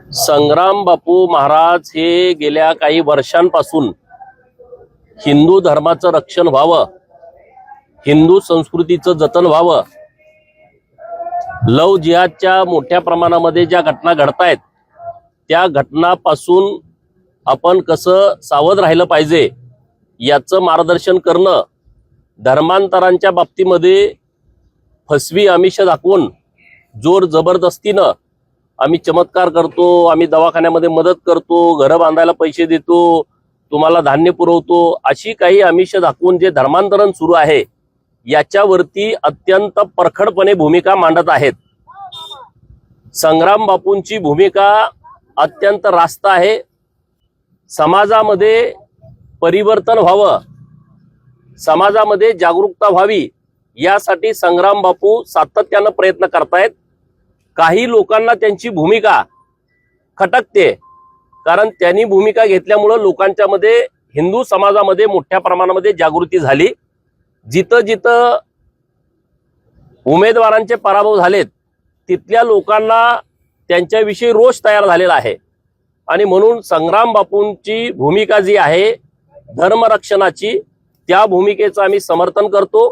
संग्राम बापू महाराज हे गेल्या काही वर्षांपासून हिंदू धर्माचं रक्षण व्हावं, हिंदू संस्कृतीचं जतन व्हावं, लव जिहादच्या मोठ्या प्रमाणामध्ये ज्या घटना घडतायत त्या घटनापासून आपण कसं सावध राहिलं पाहिजे याचं मार्गदर्शन करणं, धर्मांतरांच्या बाबतीमध्ये फसवी आमिष दाखवून जोर जबरदस्तीनं आम्ही चमत्कार करतो, आम्ही दवाखान्यामध्ये मदत करतो, घरं बांधायला पैसे देतो, तुम्हाला धान्य पुरवतो, अशी काही आमिष दाखवून जे धर्मांतरण सुरू आहे याच्यावरती अत्यंत परखडपणे भूमिका मांडत आहेत। संग्राम बापूंची भूमिका अत्यंत रास्त आहे। समाजामध्ये परिवर्तन व्हावं, समाजामध्ये जागरूकता व्हावी यासाठी संग्राम बापू सातत्यानं प्रयत्न करतायत। काही लोकांना त्यांची भूमिका खटकते, कारण त्यांनी भूमिका घेतल्यामुळे लोकांच्या मध्ये, हिंदू समाजामध्ये मोठ्या प्रमाणामध्ये जागृती झाली। जिथं जिथं उमेदवारांचे पराभव झालेत तिथल्या लोकांना त्यांच्याविषयी रोष तयार झालेला आहे आणि म्हणून संग्राम बापूंची भूमिका जी आहे धर्मरक्षणाची, त्या भूमिकेचं आम्ही समर्थन करतो।